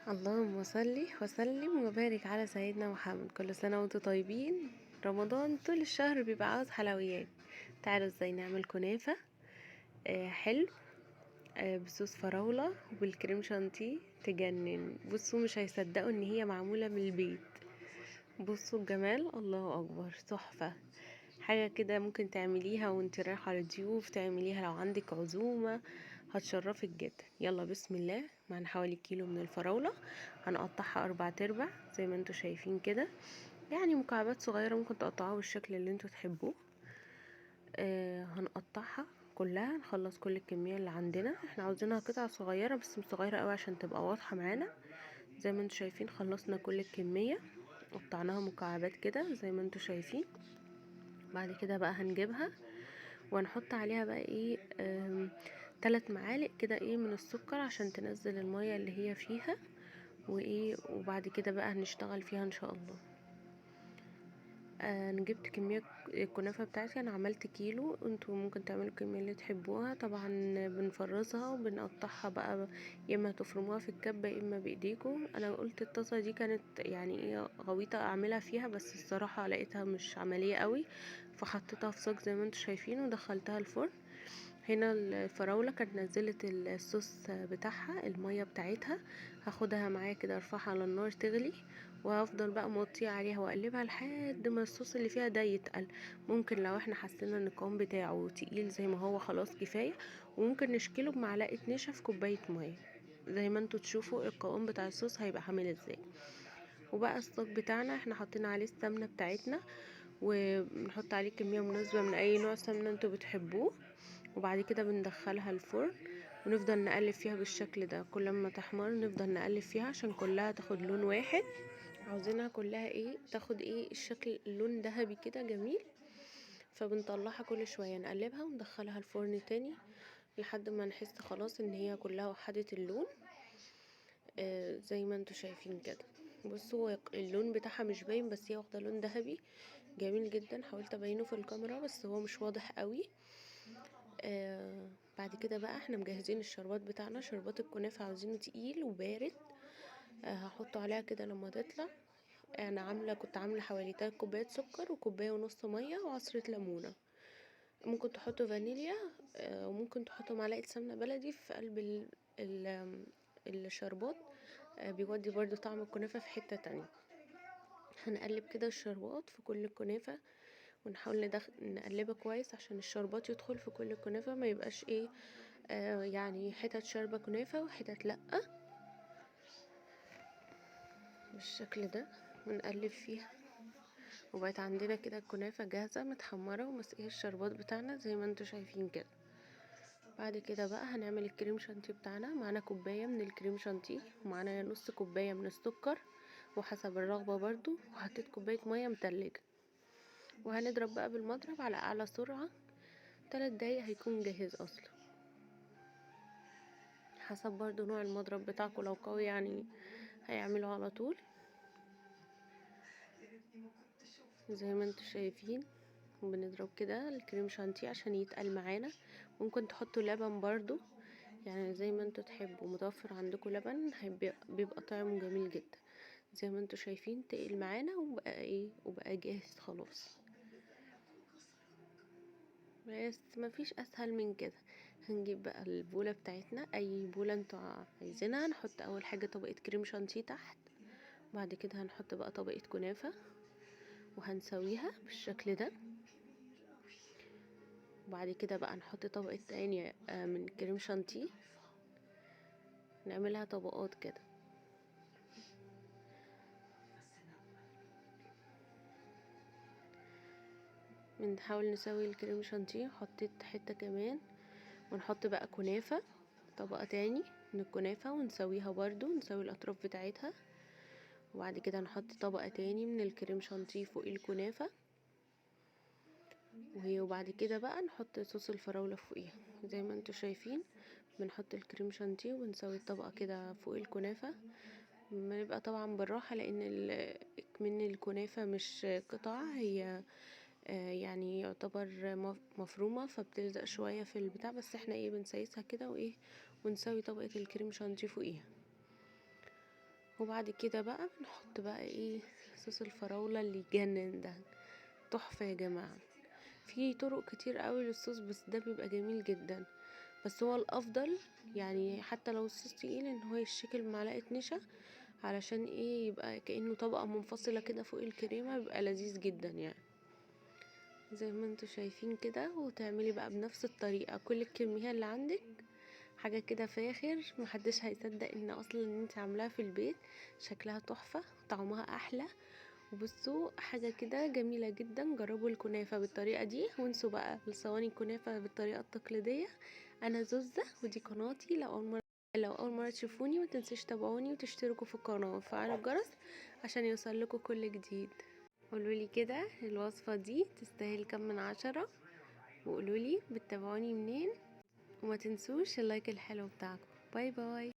اللهم صل وسلم وبارك على سيدنا محمد. كل سنة وانتم طيبين. رمضان طول الشهر بيبقى عاوز حلويات. تعالوا ازاي نعمل كنافة حلو بصوص فراولة وبالكريم شانتيه تجنن. بصوا مش هيصدقوا ان هي معمولة من البيت. بصوا الجمال، الله اكبر، تحفة. حاجة كده ممكن تعمليها وانت رايحة للضيوف، تعمليها لو عندك عزومة، هتشرفك جدا. يلا بسم الله. معنا حوالي كيلو من الفراولة، هنقطعها 4 زي ما انتوا شايفين كده، يعني مكعبات صغيرة، ممكن تقطعوها بالشكل اللي انتوا تحبوه. هنقطعها كلها، نخلص كل الكمية اللي عندنا. احنا عاوزينها قطع صغيرة بس مش صغيرة قوي عشان تبقى واضحة معانا. زي ما انتوا شايفين خلصنا كل الكمية، قطعناها مكعبات كده زي ما انتوا شايفين. بعد كده بقى هنجيبها وهنحط عليها بقى ايه 3 معالق كده ايه من السكر عشان تنزل المية اللي هي فيها وايه. وبعد كده بقى هنشتغل فيها ان شاء الله. انا جبت كميه الكنافه بتاعتي، انا عملت كيلو، انتوا ممكن تعملوا الكميه اللي تحبوها. طبعا بنفرزها وبنقطعها بقى، يا اما تفرموها في الكبه يا اما بايديكم. انا قلت الطاسه دي كانت يعني ايه غويطه اعملها فيها، بس الصراحه لقيتها مش عمليه قوي، فحطيتها في صاج زي ما انتوا شايفين ودخلتها الفرن. هنا الفراولة كانت نزلت الصوص بتاعها، المية بتاعتها، هاخدها معايا كده ارفعها على النار تغلي، وهفضل بقى موطيه عليها واقلبها لحد ما الصوص اللي فيها ده يتقل. ممكن لو احنا حسينا ان القوام بتاعه تقيل زي ما هو خلاص كفاية، وممكن نشكله بمعلقة نشا في كوباية مية، زي ما انتوا تشوفوا القوام بتاع الصوص هيبقى عامل ازاي. وبقى الصاج بتاعنا احنا حاطين عليه السمنة بتاعتنا، وبنحط عليه كمية مناسبة من اي نوع سمنة انتوا بتحبوه. وبعد كده بندخلها الفرن ونفضل نقلب فيها بالشكل ده. كل ما تحمر نفضل نقلب فيها عشان كلها تاخد لون واحد. عاوزينها كلها ايه تاخد ايه الشكل، اللون ذهبي كده جميل. فبنطلعها كل شوية نقلبها وندخلها الفرن تاني لحد ما نحس خلاص ان هي كلها وحدت اللون. زي ما انتوا شايفين كده. بصوا اللون بتاعها مش باين بس هي واخده لون ذهبي جميل جدا. حاولت ابينه في الكاميرا بس هو مش واضح قوي. بعد كده بقى احنا مجهزين الشربات بتاعنا. شربات الكنافه عاوزينه تقيل وبارد. هحطه عليها كده لما تطلع. انا كنت عامله حوالي 3 كوبايات سكر وكوبايه ونص ميه وعصره ليمونه. ممكن تحطوا فانيليا، وممكن تحطوا معلقه سمنه بلدي في قلب ال الشربات. بيودي برضو طعم الكنافه في حته تانية. هنقلب كده الشربات في كل الكنافه، ونحاول نقلبها كويس عشان الشربات يدخل في كل الكنافه، ما يبقاش ايه يعني حتت شاربه كنافه وحتت لا، بالشكل ده. ونقلب فيها وبقت عندنا كده الكنافه جاهزه متحمره ومسقيه الشربات بتاعنا زي ما انتوا شايفين كده. بعد كده بقى هنعمل الكريم شانتيه بتاعنا. معانا كوبايه من الكريم شانتيه ومعانا نص كوبايه من السكر وحسب الرغبه برضو، وحطيت كوبايه ميه متلجه. وهنضرب بقى بالمضرب على اعلى سرعه، 3 دقايق هيكون جاهز اصلا. حسب برضو نوع المضرب بتاعكم، لو قوي يعني هيعمله على طول زي ما انتوا شايفين. بنضرب كده الكريم شانتيه عشان يتقل معانا. ممكن تحطوا لبن برضو، يعني زي ما انتوا تحبوا. متوفر عندكم لبن بيبقى طعمه جميل جدا. زي ما انتوا شايفين تقل معانا وبقى ايه وبقى جاهز خلاص. بس مفيش اسهل من كده. هنجيب بقى البولة بتاعتنا، اي بولة انتوا عايزينها. نحط اول حاجة طبقة كريم شانتيه تحت، بعد كده هنحط بقى طبقة كنافة وهنسويها بالشكل ده. وبعد كده بقى نحط طبقة تانية من كريم شانتيه، نعملها طبقات كده. بنحاول نسوي الكريم شانتيه. حطيت حتة كمان، ونحط بقى كنافة، طبقة تاني من الكنافة ونسويها برضو، نسوي الأطراف بتاعتها. وبعد كده نحط طبقة تاني من الكريم شانتيه فوق الكنافة، وبعد كده بقى نحط صوص الفراولة فوقيها زي ما انتوا شايفين. بنحط الكريم شانتيه ونسوي الطبقة كده فوق الكنافة. بنبقى طبعا بالراحة لأن من الكنافة مش قطع، هي يعني يعتبر مفرومة، فبتلزق شوية في البتاع. بس احنا ايه بنسيسها كده وايه، ونسوي طبقة الكريم شانتيه فوقيها. وبعد كده بقى بنحط بقى ايه صوص الفراولة اللي يجنن ده، تحفة يا جماعة. في طرق كتير قوي للصوص بس ده بيبقى جميل جدا، بس هو الافضل يعني حتى لو الصوص تقيل ان هو يشكل بمعلقة نشا، علشان ايه يبقى كأنه طبقة منفصلة كده فوق الكريمة، بيبقى لذيذ جدا يعني زي ما انتوا شايفين كده. وتعملي بقى بنفس الطريقة كل الكمية اللي عندك، حاجة كده فاخر، محدش هيصدق ان اصلا ان انت عاملاها في البيت، شكلها تحفة طعمها احلى. وبصوا حاجة كده جميلة جدا. جربوا الكنافة بالطريقة دي وانسوا بقى الصواني الكنافة بالطريقة التقليدية. انا زوزة ودي قناتي، لو اول مرة تشوفوني متنسوش تابعوني وتشتركوا في القناة وتفعلوا الجرس عشان يوصلكوا كل جديد. قولولي كده الوصفة دي تستاهل كم من 10، وقولولي بتتابعوني منين، وما تنسوش اللايك الحلو بتاعكم. باي باي.